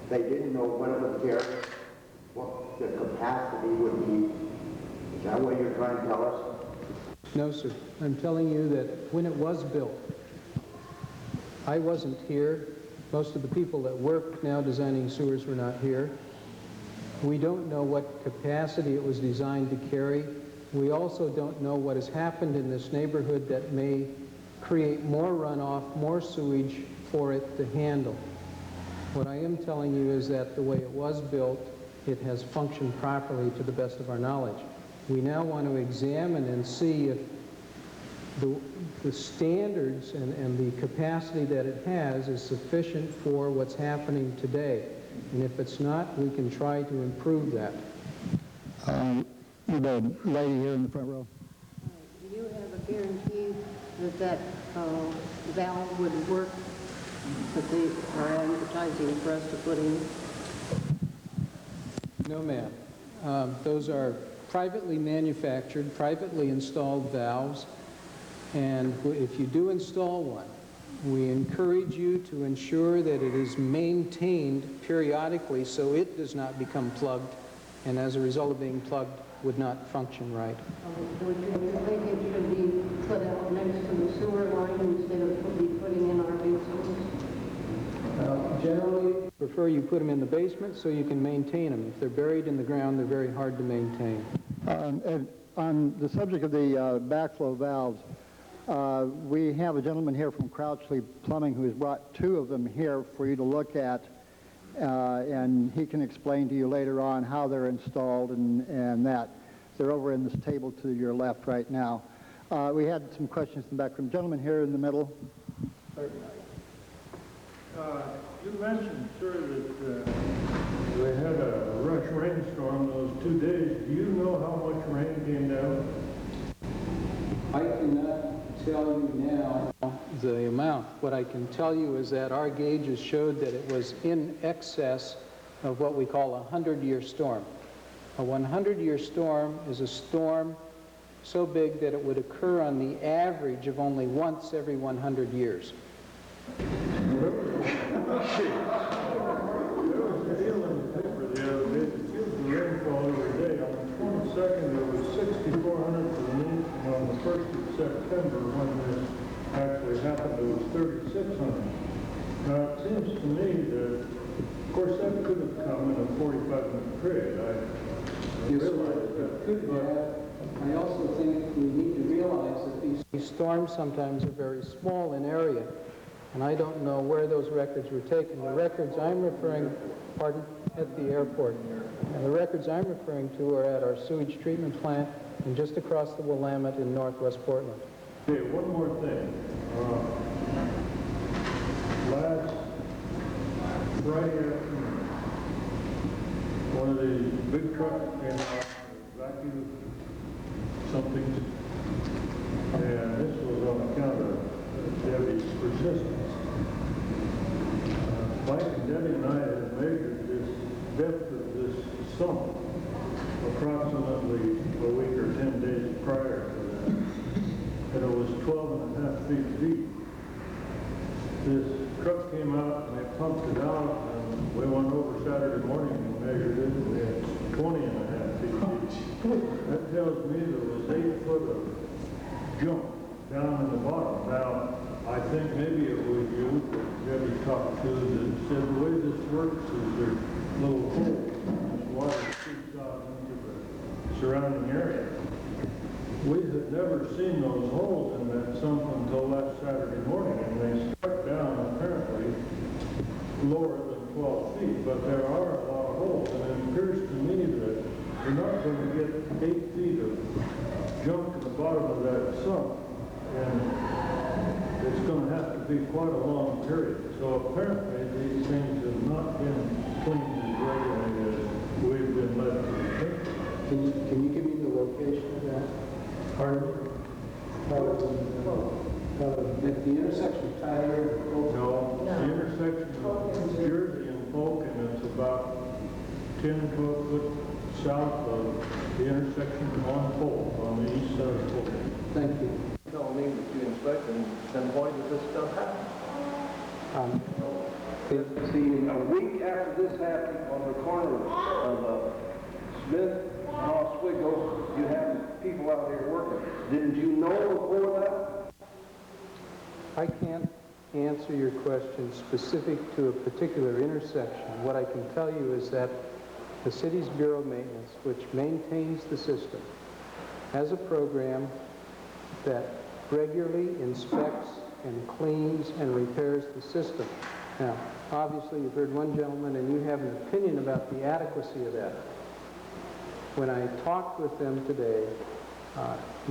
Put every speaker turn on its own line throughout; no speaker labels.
they didn't know when it would carry, what the capacity would be. Is that what you're trying to tell us?
No, sir. I'm telling you that when it was built, I wasn't here. Most of the people that work now designing sewers were not here. We don't know what capacity it was designed to carry. We also don't know what has happened in this neighborhood that may create more runoff, more sewage for it to handle. What I am telling you is that the way it was built, it has functioned properly to the best of our knowledge. We now want to examine and see if the standards and the capacity that it has is sufficient for what's happening today. And if it's not, we can try to improve that.
The lady here in the front row.
Do you have a guarantee that valve would work that they are advertising for us to put in?
No, ma'am. Those are privately manufactured, privately installed valves. And if you do install one, we encourage you to ensure that it is maintained periodically so it does not become plugged, and as a result of being plugged, would not function right.
Would you think it should be put out next to the sewer line instead of putting in our basements?
Generally, prefer you put them in the basement so you can maintain them. If they're buried in the ground, they're very hard to maintain.
And on the subject of the backflow valves, we have a gentleman here from Crouchley Plumbing who has brought two of them here for you to look at, and he can explain to you later on how they're installed and that. They're over in this table to your left right now. We had some questions in the back room. Gentleman here in the middle.
You mentioned, sir, that they had a rush rainstorm those 2 days. Do you know how much rain came down?
I cannot tell you now the amount. What I can tell you is that our gauges showed that it was in excess of what we call a 100-year storm. A 100-year storm is a storm so big that it would occur on the average of only once every 100 years.
There was a deal in the paper the other day that gives the rainfall every day. On the 22nd, it was 6,400 for the mean, and on the 1st of September, when this actually happened, it was 3,600. Now, it seems to me that, of course, that could have come in a 45-minute period. I realize that.
I also think we need to realize that these storms sometimes are very small in area. And I don't know where those records were taken. The records I'm referring, pardon, at the airport. And the records I'm referring to are at our sewage treatment plant and just across the Willamette in northwest Portland.
Okay, one more thing. Last Friday afternoon, one of the big trucks came out to vacuum something, and this was on account of Debbie's persistence. Mike and Debbie and I had measured this depth of this sump approximately a week or 10 days prior to that, and it was 12.5 feet deep. This truck came out and they pumped it out, and we went over Saturday morning and measured it, and it's 20.5 feet deep. That tells me there was 8 foot of junk down in the bottom. Now, I think maybe it was you that Debbie talked to that said the way this works is there's little holes and this water seeps out into the surrounding area. We had never seen those holes in that sump until last Saturday morning, and they struck down apparently lower than 12 feet, but there are a lot of holes, and it appears to me that you're not going to get 8 feet of junk at the bottom of that sump, and it's going to have to be quite a long period. So apparently these things have not been cleaned as regularly as we've been led to think.
Can you give me the location of that? Pardon? At the intersection of Tyler and Polk?
No, the intersection of Jersey and Polk, and it's about 10 to 12 foot south of the intersection on Polk, on the east side of Polk.
Thank you.
Tell me that you inspect and pinpoint that this stuff happens. See, a week after this happened, on the corner of Smith and Oswego, you had people out here working. Didn't you know before that?
I can't answer your question specific to a particular intersection. What I can tell you is that the city's Bureau of Maintenance, which maintains the system, has a program that regularly inspects and cleans and repairs the system. Now, obviously, you've heard one gentleman and you have an opinion about the adequacy of that. When I talked with them today,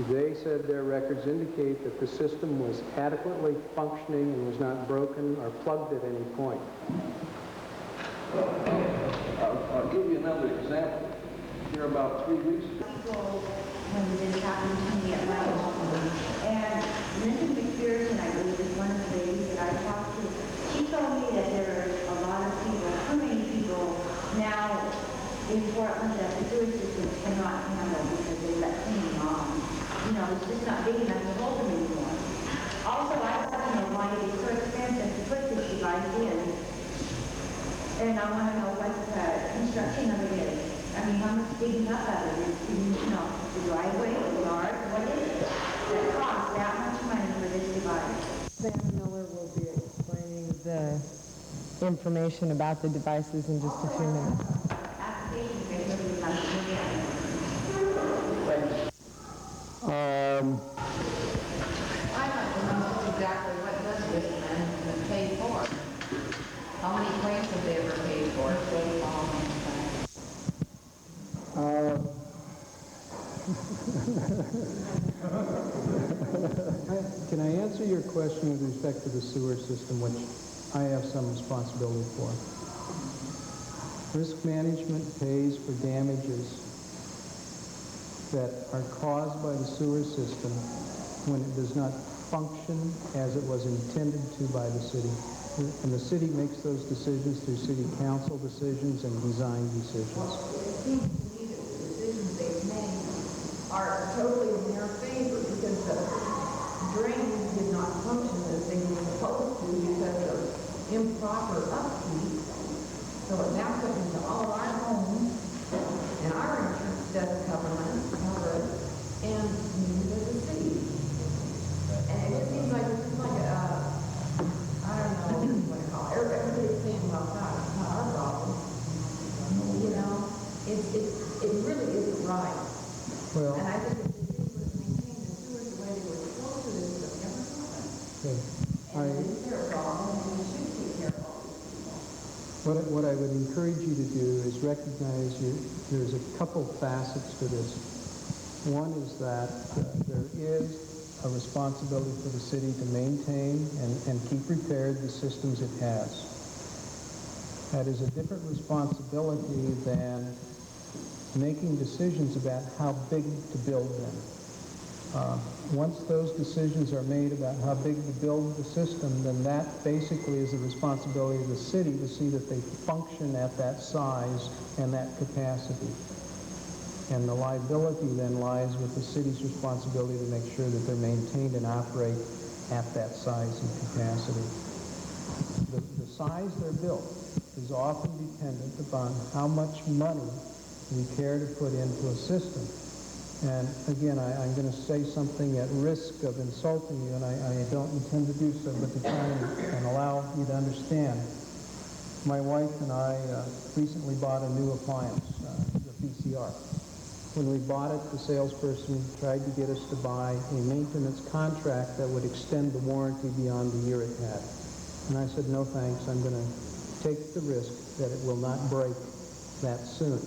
they said their records indicate that the system was adequately functioning and was not broken or plugged at any point.
I'll give you another example. Here about 3 weeks ago.
When this happened to me at my home. And Linda McPherson, I believe, is one of the ladies that I talked to. She told me that there are a lot of people, too many people now in Portland that the sewer system cannot handle because they let cleaning on. You know, it's just not big enough to hold them anymore. Also, I want to know why it is so expensive to put this device in. And I want to know what the construction of it is. I mean, how much digging up of it is, you know, the driveway, the yard, what is it? That costs that much money for this device.
Sam Miller will be explaining the information about the devices in just a few minutes.
Application fee will be about $1 million.
I'd like to know exactly what does this management pay for? How many claims have they ever paid for?
Can I answer your question with respect to the sewer system, which I have some responsibility for? Risk management pays for damages that are caused by the sewer system when it does not function as it was intended to by the city. And the city makes those decisions through city council decisions and design decisions.
It seems to me that the decisions they've made are totally in their favor because the drains did not function as they were supposed to because of improper upkeep. So it now comes into all of our homes, and our insurance doesn't cover it, and neither does the city. And it just seems like it's just like a, I don't know what to call it. Everybody's saying, well, God, it's not our problem. You know, it really isn't right.
Well,
And I think if the city would have maintained the sewers the way they were supposed to, this would have never happened. And it's their problem, and we should take care of all these people.
what I would encourage you to do is recognize there's a couple facets to this. One is that there is a responsibility for the city to maintain and keep repaired the systems it has. That is a different responsibility than making decisions about how big to build them. Once those decisions are made about how big to build the system, then that basically is the responsibility of the city to see that they function at that size and that capacity. And the liability then lies with the city's responsibility to make sure that they're maintained and operate at that size and capacity. The size they're built is often dependent upon how much money we care to put into a system. And again, I'm going to say something at risk of insulting you, and I don't intend to do so, but to try and allow you to understand. My wife and I recently bought a new appliance, the VCR. When we bought it, the salesperson tried to get us to buy a maintenance contract that would extend the warranty beyond the year it had. And I said, no thanks, I'm going to take the risk that it will not break that soon.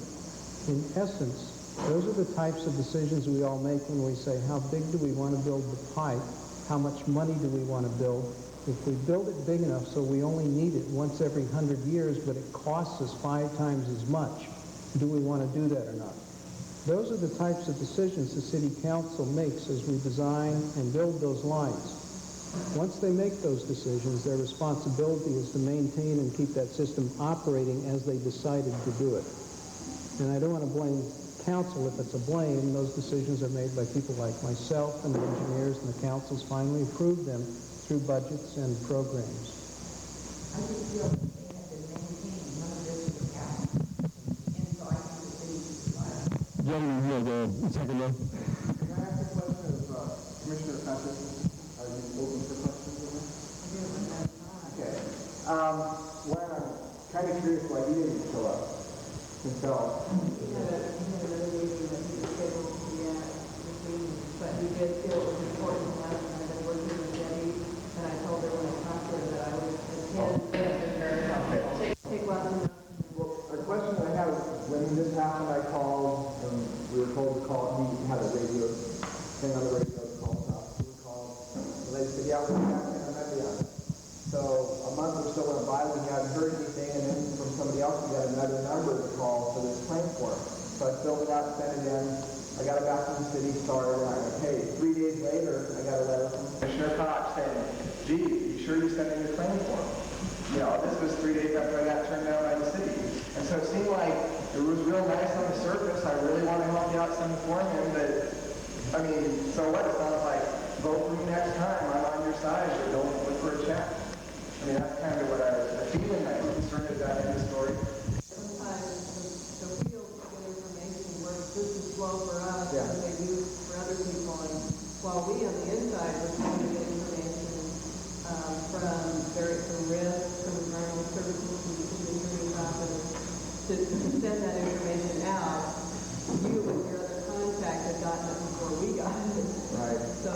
In essence, those are the types of decisions we all make when we say, how big do we want to build the pipe? How much money do we want to build? If we build it big enough so we only need it once every 100 years, but it costs us 5 times as much, do we want to do that or not? Those are the types of decisions the city council makes as we design and build those lines. Once they make those decisions, their responsibility is to maintain and keep that system operating as they decided to do it. And I don't want to blame council if it's a blame. Those decisions are made by people like myself and the engineers, and the councils finally approve them through budgets and programs.
I just feel that they have been maintained, none of this is happening. And so I think the city should provide it.
Gentleman here, the second row.
Can I ask a question of Commissioner Patrick? Are you open for questions? Okay. Well, I'm kind of curious why he didn't show up himself.
He had another meeting that he was scheduled to be at this evening, but he did feel it was important to have, and I've been working with Debbie, and I told her when I talked to her that I would attend. Take lessons.
Well, a question that I have is, when this happened, I called, and we were told to call, he had a radio thing on the radio, called up, we called, and they said, yeah, we'll be back in Monday on it. So a month or so went by, we hadn't heard anything, and then from somebody else, we got another number to call for this claim form. So I filled it out, sent it in, I got it back from the city, started, and I went, hey, 3 days later, I got a letter from Commissioner Cox saying, gee, you sure you sent in your claim form? You know, this was 3 days after I got turned down by the city. And so it seemed like it was real nice on the surface. I really want to help you out some for him, but I mean, so what? It sounds like, vote for me next time. I'm on your side, but don't look for a check. I mean, that's kind of what the feeling I was concerned is that in the story.
Sometimes the wheels get information where it's just as slow for us
Yeah.
as they do for other people. And while we on the inside were trying to get information from RISC, from Environmental Services, from the City Attorney's Office, to send that information out, you and your other contact had gotten it before we got it.
Right.
So,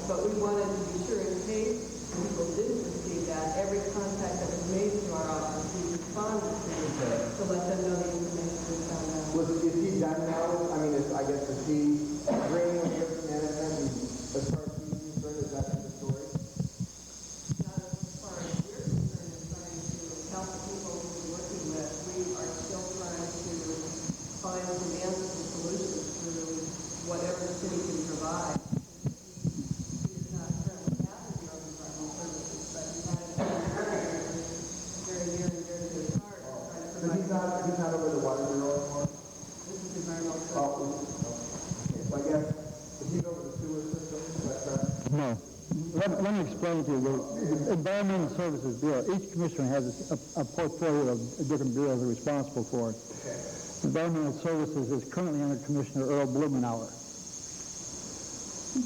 but we wanted to be sure in case people didn't receive that, every contact that was made to our office, we responded to let them know the information was found out.
Is he done now? I mean, I guess, is he agreeing with risk management, and as far as he's concerned, is that in the story?
Not as far as we're concerned in trying to help the people who we're working with, we are still trying to find some answers and solutions through whatever the city can provide. He does not currently have his own environmental services, but he has very near and dear to his heart.
So he's not over the water bureau anymore?
This is environmental services.
Okay, so I guess, if he's over the sewer system, is that correct?
No. Let me explain to you. The Environmental Services Bureau, each commissioner has a portfolio of different bureaus they're responsible for.
Okay.
Environmental Services is currently under Commissioner Earl Blumenauer.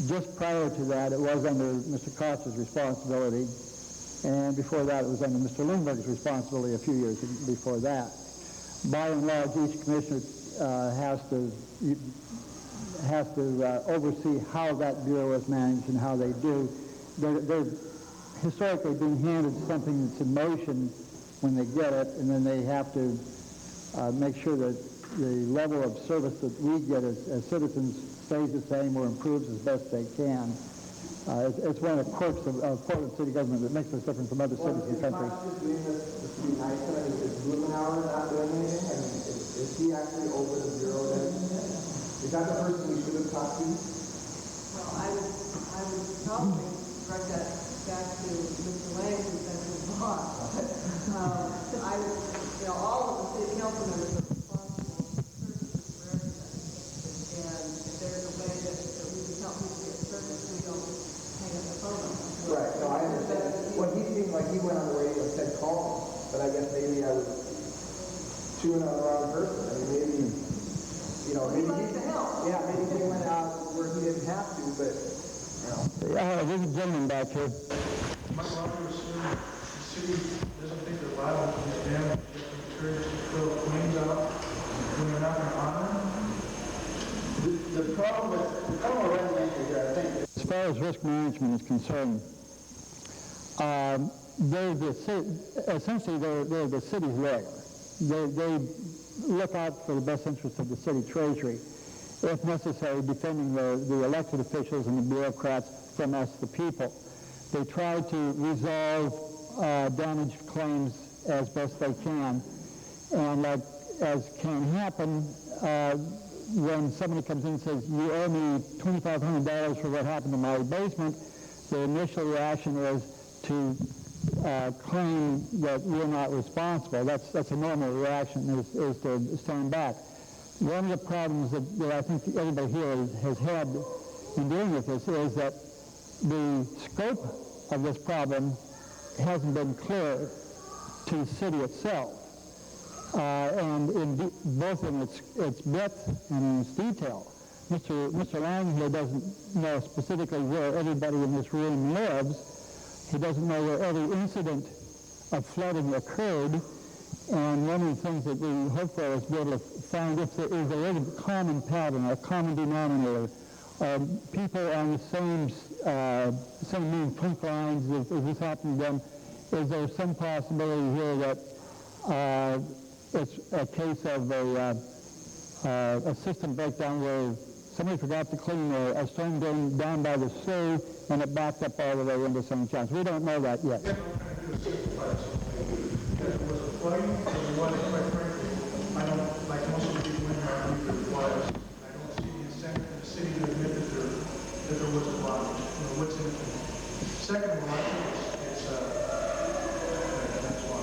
Just prior to that, it was under Mr. Cox's responsibility, and before that, it was under Mr. Lindbergh's responsibility a few years before that. By and large, each commissioner has to oversee how that bureau is managed and how they do. They're historically being handed something that's in motion when they get it, and then they have to make sure that the level of service that we get as citizens stays the same or improves as best they can. It's one of the quirks of Portland city government that makes us different from other cities in the country.
Is doing this to be nice, I mean, is Blumenauer not doing anything? I mean, is he actually over the bureau then? Is that the person we should have talked to?
Well, I would probably direct that back to Mr. Lang, who's been his boss. But I would, all of the city council members are responsible for services for everybody. And if there's a way that we can help people get service, we don't hang up the phone.
Right, no, I understand. Well, he seemed like he went on the radio and said call him, but I guess maybe I was chewing on the wrong person. I mean, maybe, maybe
likes to help.
Yeah, maybe he went out where he didn't have to, but,
There's a gentleman back here.
My brother assumed the city doesn't think they're liable for this damage, just encourage to fill claims out when they're not going to honor them.
the problem with residential here, I think,
As far as risk management is concerned, essentially they're the city's lawyer. They look out for the best interests of the city treasury, if necessary, defending the elected officials and the bureaucrats from us, the people. They try to resolve damaged claims as best they can, and as can happen, when somebody comes in and says, you owe me $2,500 for what happened to my basement, the initial reaction is to claim that we're not responsible. That's a normal reaction, is to stand back. One of the problems that I think everybody here has had in dealing with this is that the scope of this problem hasn't been clear to the city itself. And in both in its breadth and its detail. Mr. Lang here doesn't know specifically where everybody in this room lives. He doesn't know where every incident of flooding occurred. And one of the things that we hope for is be able to find if there is a common pattern, a common denominator, people on the same main trunk lines. If this happened to them, is there some possibility here that it's a case of a system breakdown where somebody forgot to clean a storm drain down by the sewer and it backed up all the way into St. John's? We don't know that yet.
Flooding is what, quite frankly, I don't, like most of the people in here, I believe there was. I don't see the incentive for the city to admit that there was a blockage. You know, what's in it? Second of all, I think it's that's why.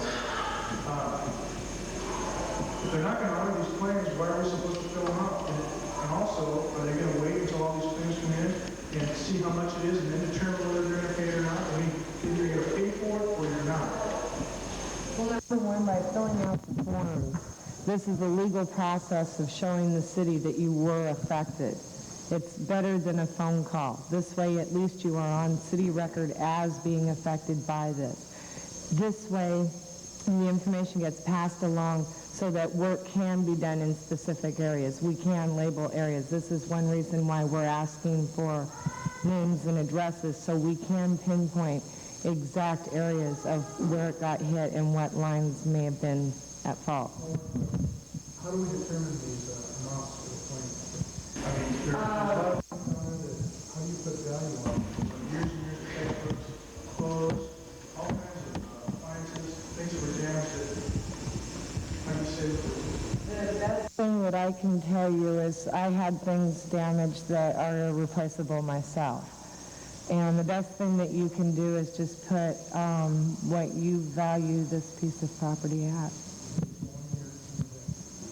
If they're not going to honor these plans, why are we supposed to fill them up? And also, are they going to wait until all these plans come in and see how much it is and then determine whether they're going to pay it or not? I mean, either you're going to pay for it or you're not.
Well, number one, by filling out the forms, this is a legal process of showing the city that you were affected. It's better than a phone call. This way, at least you are on city record as being affected by this. This way, the information gets passed along so that work can be done in specific areas. We can label areas. This is one reason why we're asking for names and addresses, so we can pinpoint exact areas of where it got hit and what lines may have been at fault.
How do we determine these amounts for the claim? I mean, there's how do you put value on them? Years and years of textbooks, clothes, all kinds of appliances, things that were damaged. How do you say
The best thing that I can tell you is I had things damaged that are irreplaceable myself. And the best thing that you can do is just put what you value this piece of property at.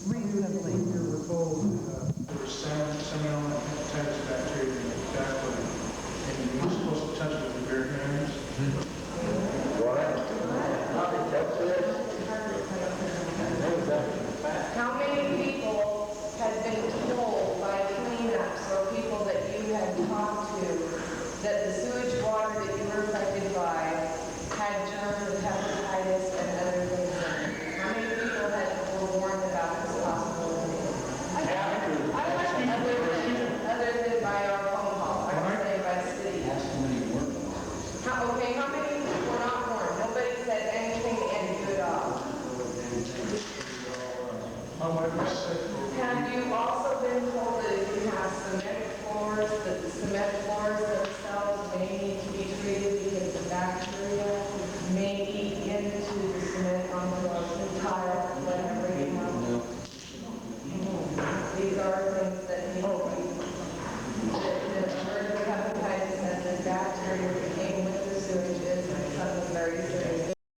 Reasonably.
We were told that there was salmonella hepatitis bacteria in the backwood, and you weren't supposed to touch it with your bare hands.
How many people had been told by cleanups or people that you had talked to that the sewage water that you were affected by had germs of hepatitis and other things in it? How many people were warned about this possibility? Other than by our phone call, I would say by the city. Okay, how many people were not warned? Nobody said anything and do it all. Have you also been told that if you have cement floors